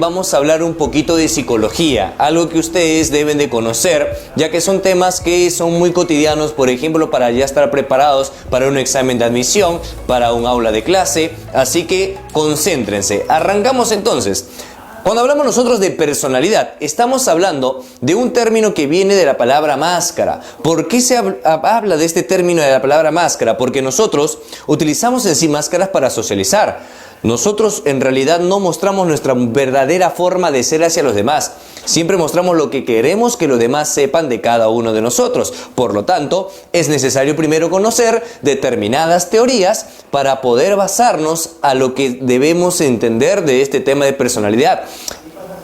Vamos a hablar un poquito de psicología, algo que ustedes deben de conocer, ya que son temas que son muy cotidianos, por ejemplo, para ya estar preparados para un examen de admisión, para un aula de clase, así que concéntrense. Arrancamos entonces. Cuando hablamos nosotros de personalidad, estamos hablando de un término que viene de la palabra máscara. ¿Por qué se habla de este término de la palabra máscara? Porque nosotros utilizamos en sí máscaras para socializar. Nosotros en realidad no mostramos nuestra verdadera forma de ser hacia los demás. Siempre mostramos lo que queremos que los demás sepan de cada uno de nosotros. Por lo tanto, es necesario primero conocer determinadas teorías para poder basarnos a lo que debemos entender de este tema de personalidad.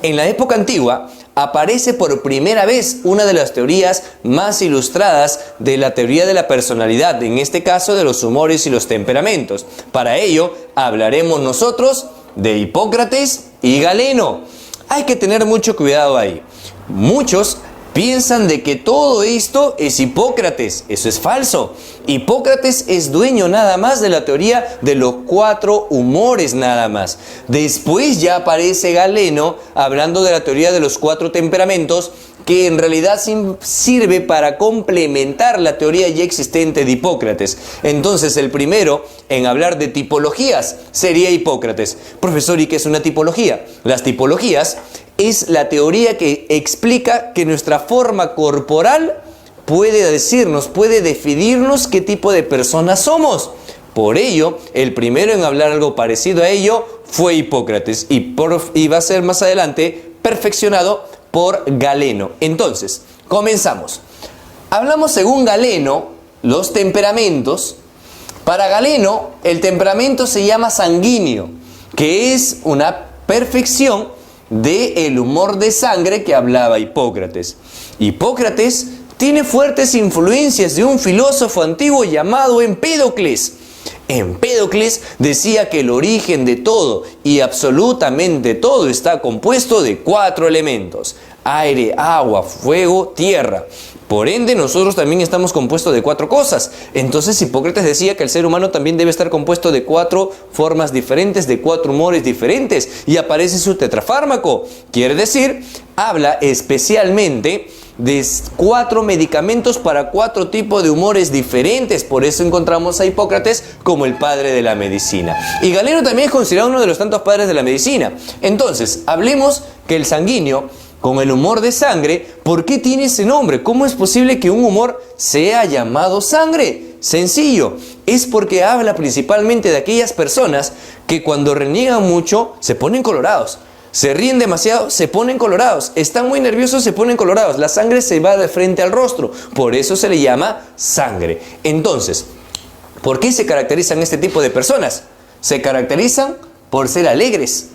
En la época antigua, aparece por primera vez una de las teorías más ilustradas de la teoría de la personalidad, en este caso de los humores y los temperamentos. Para ello, hablaremos nosotros de Hipócrates y Galeno. Hay que tener mucho cuidado ahí. Muchos piensan de que todo esto es Hipócrates. Eso es falso. Hipócrates es dueño nada más de la teoría de los 4 humores nada más. Después ya aparece Galeno hablando de la teoría de los 4 temperamentos, que en realidad sirve para complementar la teoría ya existente de Hipócrates. Entonces el primero en hablar de tipologías sería Hipócrates. Profesor, ¿y qué es una tipología? Las tipologías es la teoría que explica que nuestra forma corporal puede decirnos, puede definirnos qué tipo de personas somos. Por ello, el primero en hablar algo parecido a ello fue Hipócrates y va a ser más adelante perfeccionado por Galeno. Entonces, comenzamos. Hablamos según Galeno, los temperamentos. Para Galeno, el temperamento se llama sanguíneo, que es una perfección del humor de sangre que hablaba Hipócrates. Hipócrates tiene fuertes influencias de un filósofo antiguo llamado Empédocles. Empédocles decía que el origen de todo y absolutamente todo está compuesto de 4 elementos: aire, agua, fuego, tierra. Por ende, nosotros también estamos compuestos de 4 cosas. Entonces, Hipócrates decía que el ser humano también debe estar compuesto de 4 formas diferentes, de 4 humores diferentes. Y aparece su tetrafármaco. Quiere decir, habla especialmente de 4 medicamentos para 4 tipos de humores diferentes. Por eso encontramos a Hipócrates como el padre de la medicina. Y Galeno también es considerado uno de los tantos padres de la medicina. Entonces, hablemos que el sanguíneo, con el humor de sangre, ¿por qué tiene ese nombre? ¿Cómo es posible que un humor sea llamado sangre? Sencillo, es porque habla principalmente de aquellas personas que cuando reniegan mucho se ponen colorados. Se ríen demasiado, se ponen colorados. Están muy nerviosos, se ponen colorados. La sangre se va de frente al rostro. Por eso se le llama sangre. Entonces, ¿por qué se caracterizan este tipo de personas? Se caracterizan por ser alegres,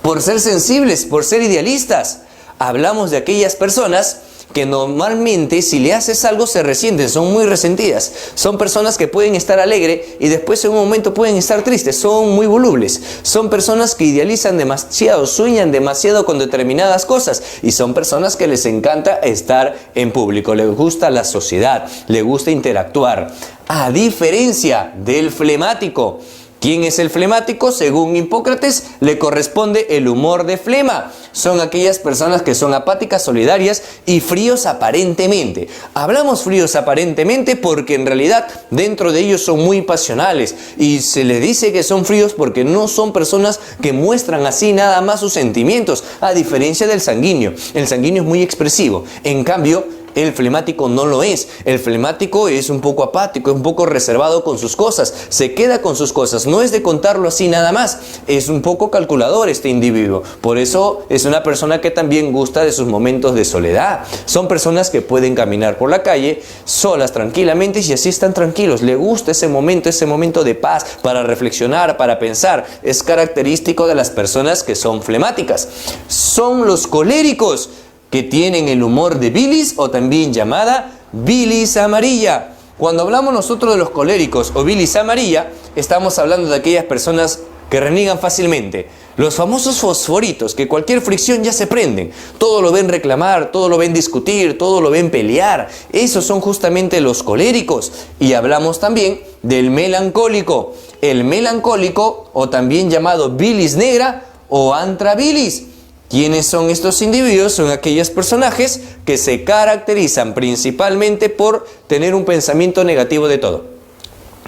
por ser sensibles, por ser idealistas. Hablamos de aquellas personas que normalmente si le haces algo se resienten, son muy resentidas. Son personas que pueden estar alegres y después en un momento pueden estar tristes, son muy volubles. Son personas que idealizan demasiado, sueñan demasiado con determinadas cosas y son personas que les encanta estar en público, les gusta la sociedad, les gusta interactuar. A diferencia del flemático. ¿Quién es el flemático? Según Hipócrates, le corresponde el humor de flema. Son aquellas personas que son apáticas, solidarias y fríos aparentemente. Hablamos fríos aparentemente porque en realidad dentro de ellos son muy pasionales. Y se les dice que son fríos porque no son personas que muestran así nada más sus sentimientos. A diferencia del sanguíneo. El sanguíneo es muy expresivo. En cambio, el flemático no lo es. El flemático es un poco apático, es un poco reservado con sus cosas. Se queda con sus cosas. No es de contarlo así nada más. Es un poco calculador este individuo. Por eso es una persona que también gusta de sus momentos de soledad. Son personas que pueden caminar por la calle solas, tranquilamente, y así están tranquilos. Le gusta ese momento de paz, para reflexionar, para pensar. Es característico de las personas que son flemáticas. Son los coléricos, que tienen el humor de bilis o también llamada bilis amarilla. Cuando hablamos nosotros de los coléricos o bilis amarilla, estamos hablando de aquellas personas que reniegan fácilmente. Los famosos fosforitos, que cualquier fricción ya se prenden. Todo lo ven reclamar, todo lo ven discutir, todo lo ven pelear. Esos son justamente los coléricos. Y hablamos también del melancólico. El melancólico, o también llamado bilis negra, o antrabilis. ¿Quiénes son estos individuos? Son aquellos personajes que se caracterizan principalmente por tener un pensamiento negativo de todo.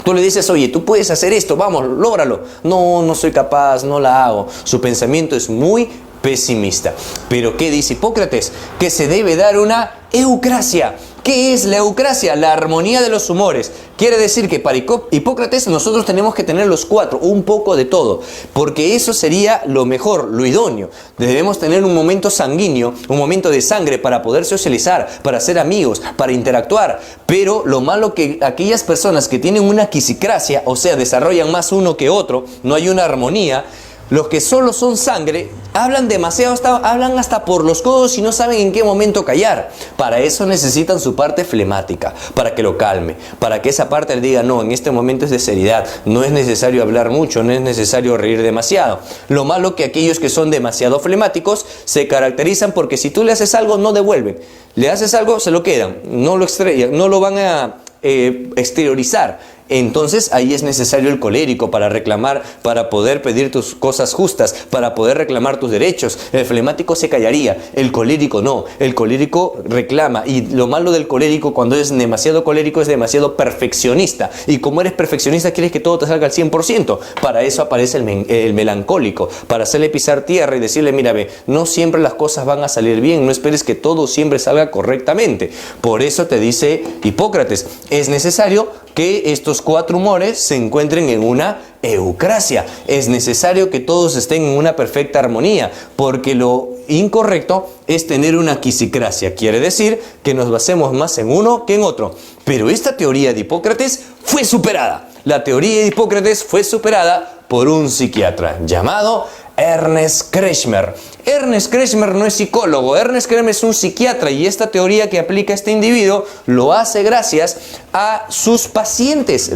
Tú le dices, oye, tú puedes hacer esto, vamos, lógralo. No, no soy capaz, no la hago. Su pensamiento es muy pesimista. Pero ¿qué dice Hipócrates? Que se debe dar una eucrasia. ¿Qué es la eucrasia? La armonía de los humores. Quiere decir que para Hipócrates nosotros tenemos que tener los cuatro, un poco de todo, porque eso sería lo mejor, lo idóneo. Debemos tener un momento sanguíneo, un momento de sangre para poder socializar, para ser amigos, para interactuar. Pero lo malo que aquellas personas que tienen una quisicrasia, o sea, desarrollan más uno que otro, no hay una armonía. Los que solo son sangre hablan demasiado, hablan hasta por los codos y no saben en qué momento callar. Para eso necesitan su parte flemática, para que lo calme, para que esa parte le diga, no, en este momento es de seriedad, no es necesario hablar mucho, no es necesario reír demasiado. Lo malo que aquellos que son demasiado flemáticos se caracterizan porque si tú le haces algo no devuelven, le haces algo se lo quedan, no lo estrellan, no lo van a exteriorizar. Entonces ahí es necesario el colérico para reclamar, para poder pedir tus cosas justas, para poder reclamar tus derechos. El flemático se callaría, el colérico no, el colérico reclama. Y lo malo del colérico, cuando es demasiado colérico, es demasiado perfeccionista. Y como eres perfeccionista, quieres que todo te salga al 100%. Para eso aparece el melancólico, para hacerle pisar tierra y decirle, mira, ve, no siempre las cosas van a salir bien, no esperes que todo siempre salga correctamente. Por eso te dice Hipócrates, es necesario que estos cuatro humores se encuentren en una eucrasia. Es necesario que todos estén en una perfecta armonía, porque lo incorrecto es tener una quisicrasia. Quiere decir que nos basemos más en uno que en otro. Pero esta teoría de Hipócrates fue superada. La teoría de Hipócrates fue superada por un psiquiatra llamado Ernest Kretschmer. Ernest Kretschmer no es psicólogo, Ernest Kretschmer es un psiquiatra y esta teoría que aplica este individuo lo hace gracias a sus pacientes,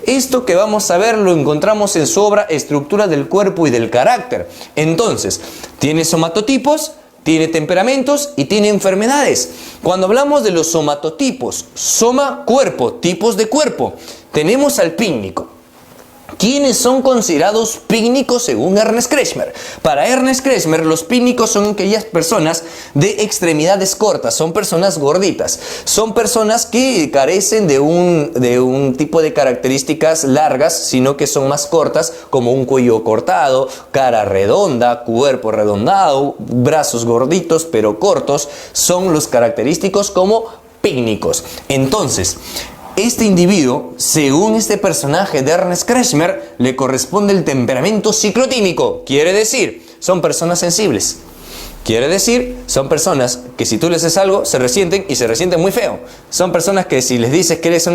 Esto que vamos a ver lo encontramos en su obra Estructura del cuerpo y del carácter. Entonces, tiene somatotipos, tiene temperamentos y tiene enfermedades. Cuando hablamos de los somatotipos, soma, cuerpo, tipos de cuerpo, tenemos al pícnico. ¿Quiénes son considerados pícnicos según Ernest Kretschmer? Para Ernest Kretschmer, los pícnicos son aquellas personas de extremidades cortas, son personas gorditas, son personas que carecen de un tipo de características largas, sino que son más cortas, como un cuello cortado, cara redonda, cuerpo redondado, brazos gorditos pero cortos, son los característicos como pícnicos. Entonces, este individuo, según este personaje de Ernest Kretschmer, le corresponde el temperamento ciclotímico. Quiere decir, son personas sensibles. Quiere decir, son personas que si tú les haces algo, se resienten y se resienten muy feo. Son personas que si les dices que eres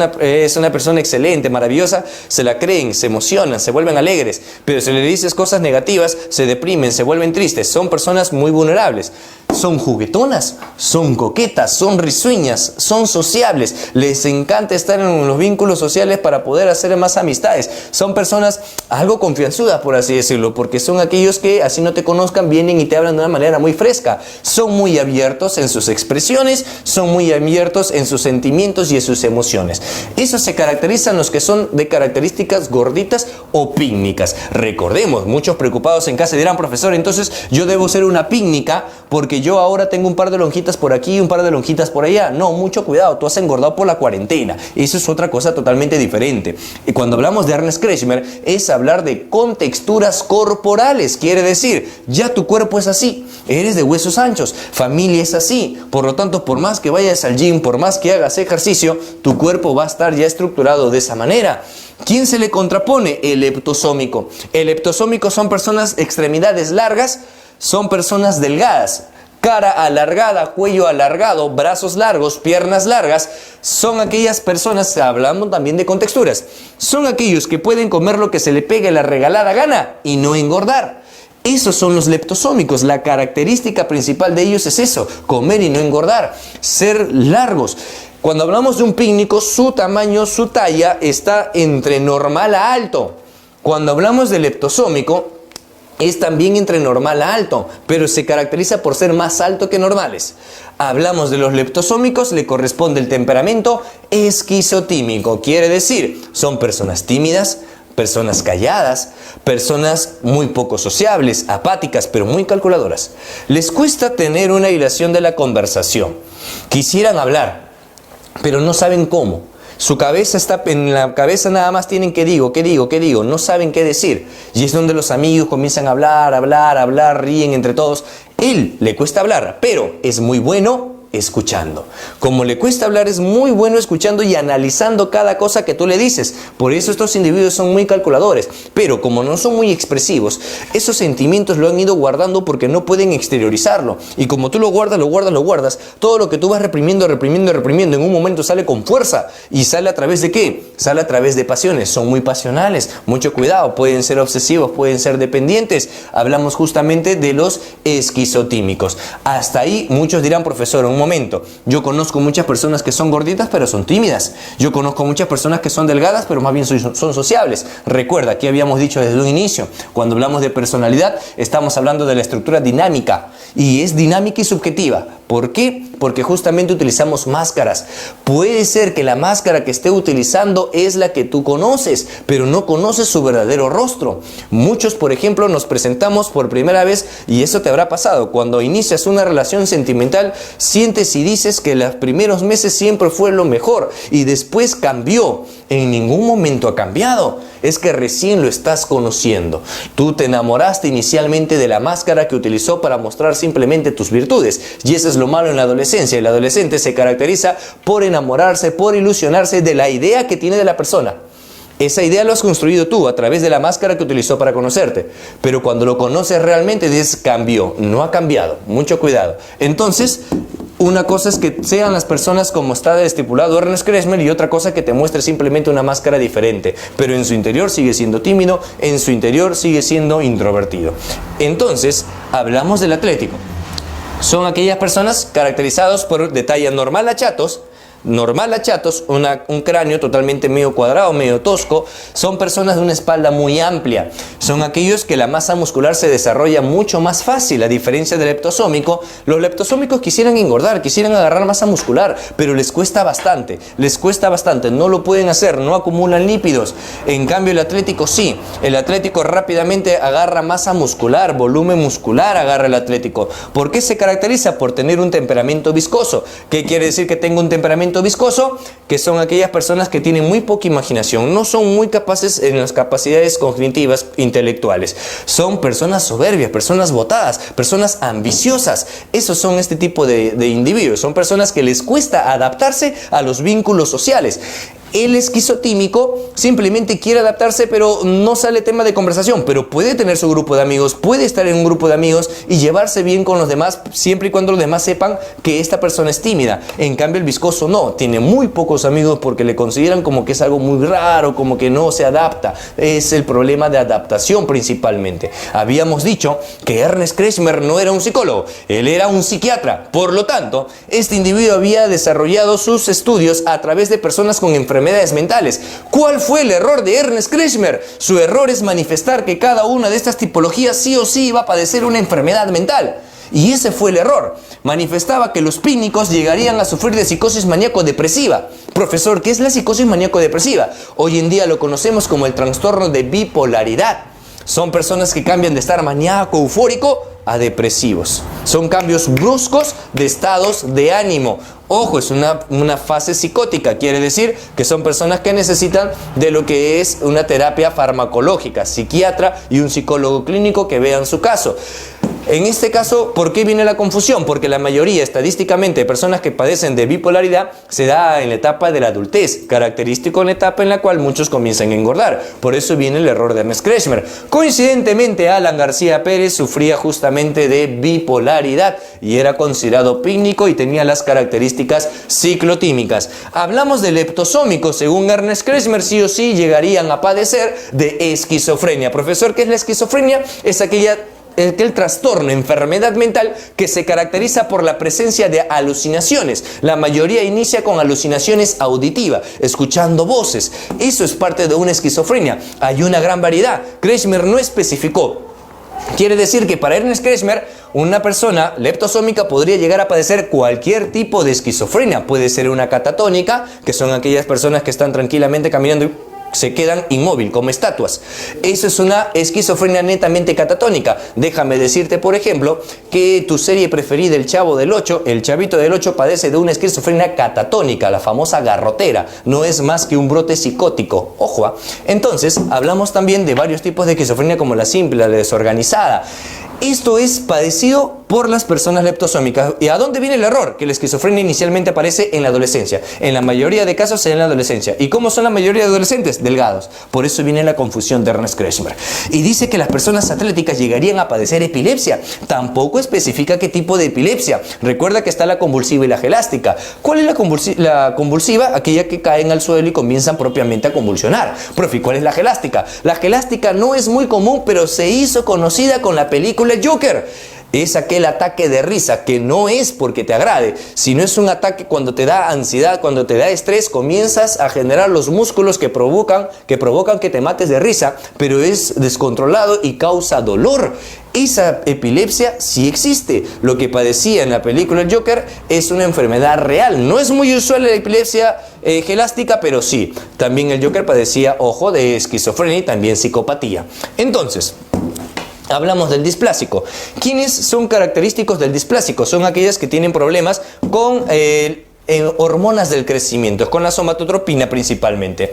una persona excelente, maravillosa, se la creen, se emocionan, se vuelven alegres. Pero si les dices cosas negativas, se deprimen, se vuelven tristes. Son personas muy vulnerables. Son juguetonas, son coquetas, son risueñas, son sociables. Les encanta estar en los vínculos sociales para poder hacer más amistades. Son personas algo confianzudas, por así decirlo, porque son aquellos que, así no te conozcan, vienen y te hablan de una manera muy fresca. Son muy abiertos en sus expresiones, son muy abiertos en sus sentimientos y en sus emociones. Eso se caracterizan los que son de características gorditas o pícnicas. Recordemos, muchos preocupados en casa dirán, profesor, entonces yo debo ser una pícnica porque yo ahora tengo un par de lonjitas por aquí y un par de lonjitas por allá. No, mucho cuidado, tú has engordado por la cuarentena. Eso es otra cosa totalmente diferente. Y cuando hablamos de Ernest Kretschmer, es hablar de contexturas corporales. Quiere decir, ya tu cuerpo es así, eres de huesos anchos, familia es así. Por lo tanto, por más que vayas al gym, por más que hagas ejercicio, tu cuerpo va a estar ya estructurado de esa manera. ¿Quién se le contrapone? El leptosómico. El leptosómico son personas extremidades largas, son personas delgadas. Cara alargada, cuello alargado, brazos largos, piernas largas, son aquellas personas, hablando también de contexturas, son aquellos que pueden comer lo que se le pegue la regalada gana y no engordar. Esos son los leptosómicos. La característica principal de ellos es eso, comer y no engordar, ser largos. Cuando hablamos de un pícnico, su tamaño, su talla está entre normal a alto. Cuando hablamos de leptosómico, es también entre normal a alto, pero se caracteriza por ser más alto que normales. Hablamos de los leptosómicos, le corresponde el temperamento esquizotímico. Quiere decir, son personas tímidas, personas calladas, personas muy poco sociables, apáticas, pero muy calculadoras. Les cuesta tener una hilación de la conversación. Quisieran hablar, pero no saben cómo. Su cabeza está en la cabeza, nada más tienen qué digo, no saben qué decir. Y es donde los amigos comienzan a hablar, ríen entre todos. Él le cuesta hablar, pero es muy bueno escuchando. Como le cuesta hablar, es muy bueno escuchando y analizando cada cosa que tú le dices. Por eso estos individuos son muy calculadores. Pero como no son muy expresivos, esos sentimientos lo han ido guardando porque no pueden exteriorizarlo. Y como tú lo guardas, todo lo que tú vas reprimiendo, en un momento sale con fuerza. ¿Y sale a través de qué? Sale a través de pasiones. Son muy pasionales. Mucho cuidado. Pueden ser obsesivos, pueden ser dependientes. Hablamos justamente de los esquizotímicos. Hasta ahí muchos dirán, profesor, un momento, yo conozco muchas personas que son gorditas pero son tímidas. Yo conozco muchas personas que son delgadas pero más bien son sociables. Recuerda, aquí habíamos dicho desde un inicio, cuando hablamos de personalidad, estamos hablando de la estructura dinámica. Y es dinámica y subjetiva. ¿Por qué? Porque justamente utilizamos máscaras. Puede ser que la máscara que esté utilizando es la que tú conoces, pero no conoces su verdadero rostro. Muchos, por ejemplo, nos presentamos por primera vez, y eso te habrá pasado. Cuando inicias una relación sentimental, sientes y dices que los primeros meses siempre fue lo mejor, y después cambió. En ningún momento ha cambiado. Es que recién lo estás conociendo. Tú te enamoraste inicialmente de la máscara que utilizó para mostrar simplemente tus virtudes. Y eso es lo malo en la adolescencia. El adolescente se caracteriza por enamorarse, por ilusionarse de la idea que tiene de la persona. Esa idea lo has construido tú a través de la máscara que utilizó para conocerte. Pero cuando lo conoces realmente dices, cambió. No ha cambiado. Mucho cuidado. Entonces, una cosa es que sean las personas como está estipulado Ernest Kretschmer, y otra cosa que te muestre simplemente una máscara diferente. Pero en su interior sigue siendo tímido, en su interior sigue siendo introvertido. Entonces, hablamos del atlético. Son aquellas personas caracterizadas por de talla normal a chatos, un cráneo totalmente medio cuadrado, medio tosco. Son personas de una espalda muy amplia. Son aquellos que la masa muscular se desarrolla mucho más fácil, a diferencia del leptosómico. Los leptosómicos quisieran engordar, quisieran agarrar masa muscular, pero les cuesta bastante, no lo pueden hacer, no acumulan lípidos. En cambio el atlético sí, el atlético rápidamente agarra masa muscular, volumen muscular agarra el atlético. ¿Por qué se caracteriza? Por tener un temperamento viscoso. ¿Qué quiere decir que tenga un temperamento viscoso? Que son aquellas personas que tienen muy poca imaginación, no son muy capaces en las capacidades cognitivas intelectuales. Son personas soberbias, personas botadas, personas ambiciosas. Esos son este tipo de individuos. Son personas que les cuesta adaptarse a los vínculos sociales. El esquizotímico simplemente quiere adaptarse, pero no sale tema de conversación, pero puede tener su grupo de amigos, puede estar en un grupo de amigos y llevarse bien con los demás, siempre y cuando los demás sepan que esta persona es tímida. En cambio el viscoso no, tiene muy pocos amigos porque le consideran como que es algo muy raro, como que no se adapta. Es el problema de adaptación principalmente. Habíamos dicho que Ernest Kretschmer no era un psicólogo, él era un psiquiatra. Por lo tanto, este individuo había desarrollado sus estudios a través de personas con enfermedades mentales. ¿Cuál fue el error de Ernest Kretschmer? Su error es manifestar que cada una de estas tipologías sí o sí iba a padecer una enfermedad mental. Y ese fue el error. Manifestaba que los pínicos llegarían a sufrir de psicosis maníaco-depresiva. Profesor, ¿qué es la psicosis maníaco-depresiva? Hoy en día lo conocemos como el trastorno de bipolaridad. Son personas que cambian de estar maníaco, eufórico, a depresivos. Son cambios bruscos de estados de ánimo. Ojo, es una fase psicótica, quiere decir que son personas que necesitan de lo que es una terapia farmacológica, psiquiatra y un psicólogo clínico que vean su caso. En este caso, ¿por qué viene la confusión? Porque la mayoría, estadísticamente, de personas que padecen de bipolaridad se da en la etapa de la adultez, característico en la etapa en la cual muchos comienzan a engordar. Por eso viene el error de Ernest Kretschmer. Coincidentemente, Alan García Pérez sufría justamente de bipolaridad y era considerado pínico y tenía las características ciclotímicas. Hablamos de leptosómicos. Según Ernest Kretschmer, sí o sí llegarían a padecer de esquizofrenia. Profesor, ¿qué es la esquizofrenia? Es aquel trastorno, enfermedad mental que se caracteriza por la presencia de alucinaciones. La mayoría inicia con alucinaciones auditivas, escuchando voces. Eso es parte de una esquizofrenia. Hay una gran variedad. Kretschmer no especificó. Quiere decir que para Ernest Kretschmer, una persona leptosómica podría llegar a padecer cualquier tipo de esquizofrenia. Puede ser una catatónica, que son aquellas personas que están tranquilamente caminando y se quedan inmóvil, como estatuas. Eso es una esquizofrenia netamente catatónica. Déjame decirte, por ejemplo, que tu serie preferida, El Chavo del Ocho, el Chavito del Ocho, padece de una esquizofrenia catatónica, la famosa garrotera. No es más que un brote psicótico. Ojo, ¿eh? Entonces, hablamos también de varios tipos de esquizofrenia, como la simple, la desorganizada. Esto es padecido por las personas leptosómicas. ¿Y a dónde viene el error? Que la esquizofrenia inicialmente aparece en la adolescencia. En la mayoría de casos en la adolescencia. ¿Y cómo son la mayoría de adolescentes? Delgados. Por eso viene la confusión de Ernest Kretschmer. Y dice que las personas atléticas llegarían a padecer epilepsia. Tampoco especifica qué tipo de epilepsia. Recuerda que está la convulsiva y la gelástica. ¿Cuál es la convulsiva? Aquella que caen al suelo y comienzan propiamente a convulsionar. Profe, ¿cuál es la gelástica? La gelástica no es muy común, pero se hizo conocida con la película Joker. Es aquel ataque de risa que no es porque te agrade, sino es un ataque cuando te da ansiedad, cuando te da estrés, comienzas a generar los músculos que provocan que te mates de risa, pero es descontrolado y causa dolor. Esa epilepsia sí existe. Lo que padecía en la película Joker es una enfermedad real. No es muy usual la epilepsia gelástica, pero sí. También el Joker padecía, ojo, de esquizofrenia y también psicopatía. Entonces, hablamos del displásico. ¿Quiénes son característicos del displásico? Son aquellas que tienen problemas con hormonas del crecimiento, con la somatotropina principalmente.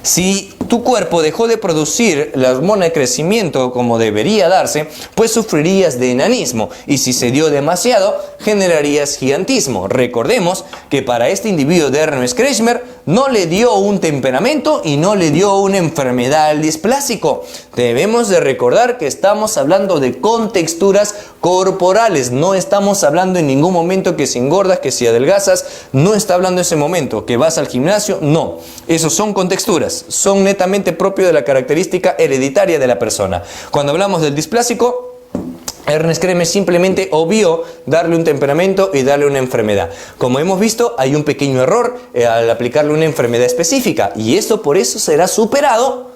Si tu cuerpo dejó de producir la hormona de crecimiento como debería darse, pues sufrirías de enanismo, y si se dio demasiado, generarías gigantismo. Recordemos que para este individuo de Ernest Kretschmer no le dio un temperamento y no le dio una enfermedad al displásico. Debemos de recordar que estamos hablando de contexturas corporales, no estamos hablando en ningún momento que si engordas, que si adelgazas, no está hablando ese momento, que vas al gimnasio, no. Esos son contexturas, son netamente propios de la característica hereditaria de la persona. Cuando hablamos del displásico, Ernest Kretschmer simplemente obvió darle un temperamento y darle una enfermedad. Como hemos visto, hay un pequeño error al aplicarle una enfermedad específica, y esto por eso será superado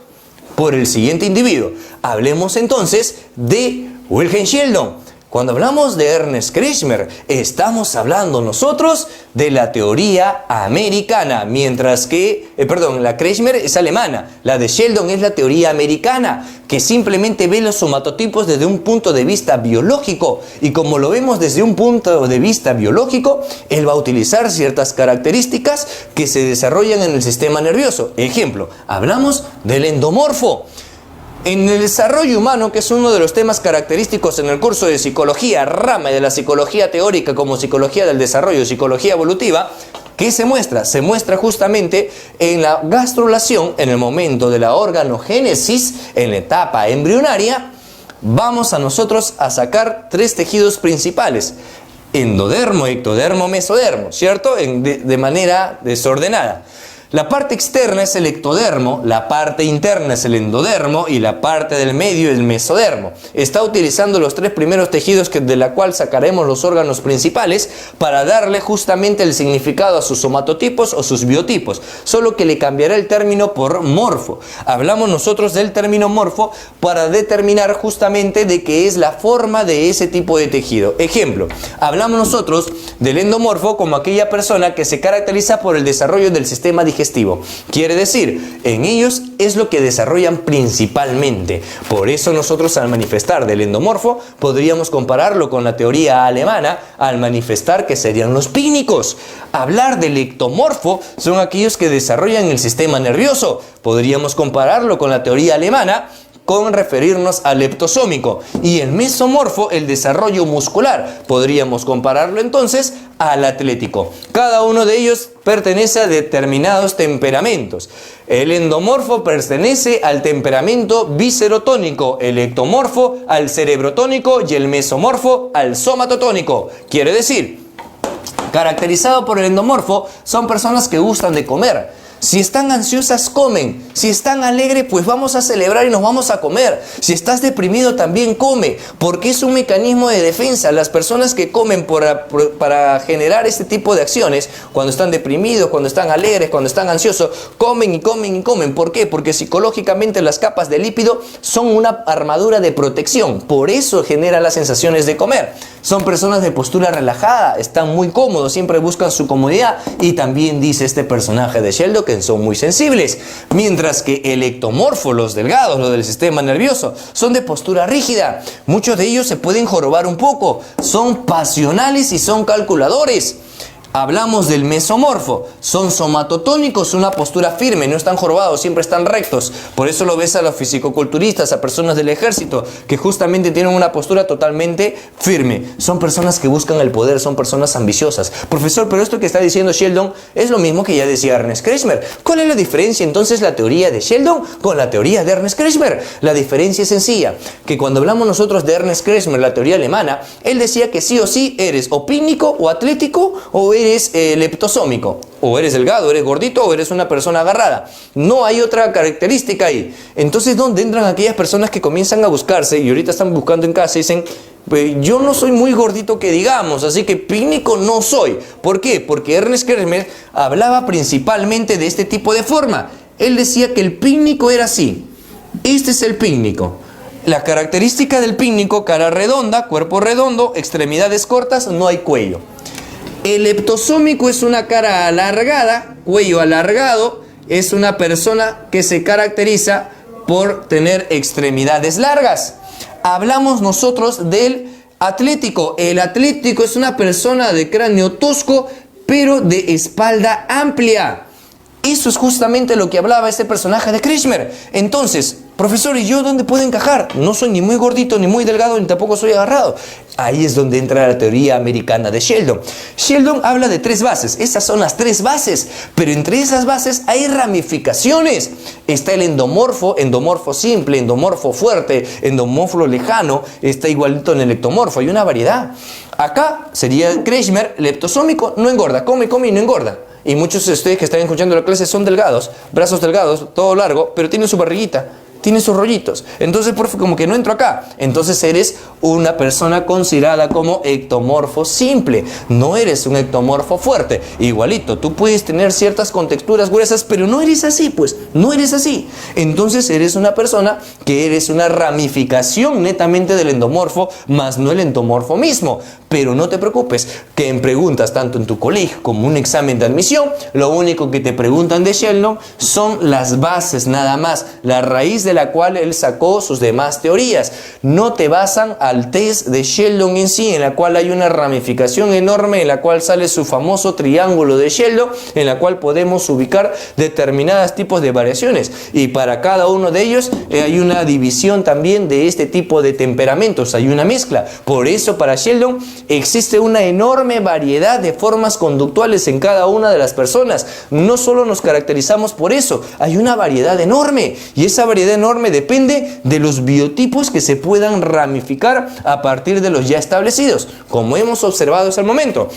por el siguiente individuo. Hablemos entonces de Wilhelm Sheldon. Cuando hablamos de Ernest Kretschmer, estamos hablando nosotros de la teoría americana, mientras que, la Kretschmer es alemana, la de Sheldon es la teoría americana, que simplemente ve los somatotipos desde un punto de vista biológico, y como lo vemos desde un punto de vista biológico, él va a utilizar ciertas características que se desarrollan en el sistema nervioso. Ejemplo, hablamos del endomorfo. En el desarrollo humano, que es uno de los temas característicos en el curso de psicología, rama de la psicología teórica como psicología del desarrollo, psicología evolutiva, ¿qué se muestra? Se muestra justamente en la gastrulación, en el momento de la organogénesis, en la etapa embrionaria. Vamos a nosotros a sacar tres tejidos principales: endodermo, ectodermo, mesodermo, ¿cierto? De manera desordenada. La parte externa es el ectodermo, la parte interna es el endodermo y la parte del medio el mesodermo. Está utilizando los tres primeros tejidos de la cual sacaremos los órganos principales para darle justamente el significado a sus somatotipos o sus biotipos, solo que le cambiará el término por morfo. Hablamos nosotros del término morfo para determinar justamente de qué es la forma de ese tipo de tejido. Ejemplo, hablamos nosotros del endomorfo como aquella persona que se caracteriza por el desarrollo del sistema digestivo. Quiere decir, en ellos es lo que desarrollan principalmente. Por eso nosotros, al manifestar del endomorfo, podríamos compararlo con la teoría alemana al manifestar que serían los pícnicos. Hablar del ectomorfo son aquellos que desarrollan el sistema nervioso. Podríamos compararlo con la teoría alemana con referirnos al leptosómico, y el mesomorfo, el desarrollo muscular. Podríamos compararlo entonces al atlético. Cada uno de ellos pertenece a determinados temperamentos. El endomorfo pertenece al temperamento biserotónico, el ectomorfo al cerebrotónico y el mesomorfo al somatotónico. Quiere decir, caracterizado por el endomorfo, son personas que gustan de comer. Si están ansiosas, comen. Si están alegres, pues vamos a celebrar y nos vamos a comer. Si estás deprimido, también come, porque es un mecanismo de defensa. Las personas que comen para generar este tipo de acciones, cuando están deprimidos, cuando están alegres, cuando están ansiosos, comen y comen y comen. ¿Por qué? Porque psicológicamente las capas de lípido son una armadura de protección. Por eso genera las sensaciones de comer. Son personas de postura relajada, están muy cómodos, siempre buscan su comodidad. Y también dice este personaje de Sheldon que son muy sensibles. Mientras que el ectomorfo, los delgados, los del sistema nervioso, son de postura rígida. Muchos de ellos se pueden jorobar un poco, son pasionales y son calculadores. Hablamos del mesomorfo, son somatotónicos, una postura firme, no están jorobados, siempre están rectos. Por eso lo ves a los fisicoculturistas, a personas del ejército, que justamente tienen una postura totalmente firme. Son personas que buscan el poder, son personas ambiciosas. Profesor, pero esto que está diciendo Sheldon es lo mismo que ya decía Ernest Kretschmer. ¿Cuál es la diferencia entonces la teoría de Sheldon con la teoría de Ernest Kretschmer? La diferencia es sencilla, que cuando hablamos nosotros de Ernest Kretschmer, la teoría alemana, él decía que sí o sí eres o pícnico o atlético o eres leptosómico, o eres delgado, eres gordito o eres una persona agarrada. No hay otra característica ahí. Entonces, ¿dónde entran aquellas personas que comienzan a buscarse y ahorita están buscando en casa y dicen, pues yo no soy muy gordito que digamos, así que pícnico no soy? ¿Por qué? Porque Ernest Kretschmer hablaba principalmente de este tipo de forma. Él decía que el pícnico era así. Este es el pícnico. La característica del pícnico: cara redonda, cuerpo redondo, extremidades cortas, no hay cuello. El leptosómico es una cara alargada, cuello alargado, es una persona que se caracteriza por tener extremidades largas. Hablamos nosotros del atlético. El atlético es una persona de cráneo tosco, pero de espalda amplia. Eso es justamente lo que hablaba este personaje de Kretschmer. Entonces, profesor, ¿y yo dónde puedo encajar? No soy ni muy gordito, ni muy delgado, ni tampoco soy agarrado. Ahí es donde entra la teoría americana de Sheldon. Sheldon habla de 3 bases. Esas son las 3 bases. Pero entre esas bases hay ramificaciones. Está el endomorfo, endomorfo simple, endomorfo fuerte, endomorfo lejano. Está igualito en el ectomorfo. Hay una variedad. Acá sería Kretschmer, leptosómico, no engorda. Come y no engorda. Y muchos de ustedes que están escuchando la clase son delgados, brazos delgados, todo largo, pero tienen su barriguita, tienen sus rollitos. Entonces, profe, como que no entro acá. Entonces eres una persona considerada como ectomorfo simple. No eres un ectomorfo fuerte. Igualito, tú puedes tener ciertas contexturas gruesas, pero no eres así, pues. No eres así. Entonces eres una persona que eres una ramificación netamente del endomorfo, más no el endomorfo mismo. Pero no te preocupes, que en preguntas tanto en tu colegio como un examen de admisión, lo único que te preguntan de Sheldon son las bases nada más, la raíz de la cual él sacó sus demás teorías. No te basan al test de Sheldon en sí, en la cual hay una ramificación enorme, en la cual sale su famoso triángulo de Sheldon, en la cual podemos ubicar determinados tipos de variaciones. Y para cada uno de ellos hay una división también de este tipo de temperamentos, hay una mezcla. Por eso para Sheldon existe una enorme variedad de formas conductuales en cada una de las personas. No solo nos caracterizamos por eso, hay una variedad enorme. Y esa variedad enorme depende de los biotipos que se puedan ramificar a partir de los ya establecidos, como hemos observado hasta el momento.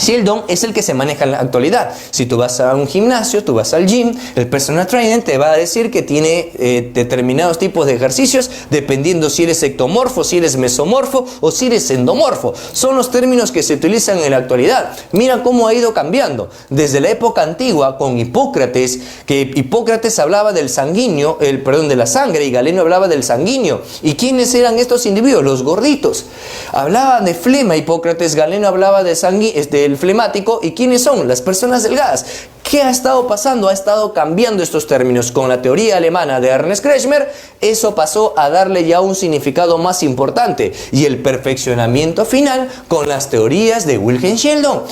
Sheldon es el que se maneja en la actualidad. Si tú vas a un gimnasio, tú vas al gym, el personal trainer te va a decir que tiene determinados tipos de ejercicios dependiendo si eres ectomorfo, si eres mesomorfo o si eres endomorfo. Son los términos que se utilizan en la actualidad. Mira cómo ha ido cambiando. Desde la época antigua con Hipócrates, que Hipócrates hablaba del sanguíneo, de la sangre, y Galeno hablaba del sanguíneo. ¿Y quiénes eran estos individuos? Los gorditos. Hablaban de flema Hipócrates, Galeno hablaba de el flemático. ¿Y quiénes son? Las personas delgadas. ¿Qué ha estado pasando? Ha estado cambiando estos términos. Con la teoría alemana de Ernest Kretschmer, eso pasó a darle ya un significado más importante, y el perfeccionamiento final con las teorías de Wilhelm Sheldon.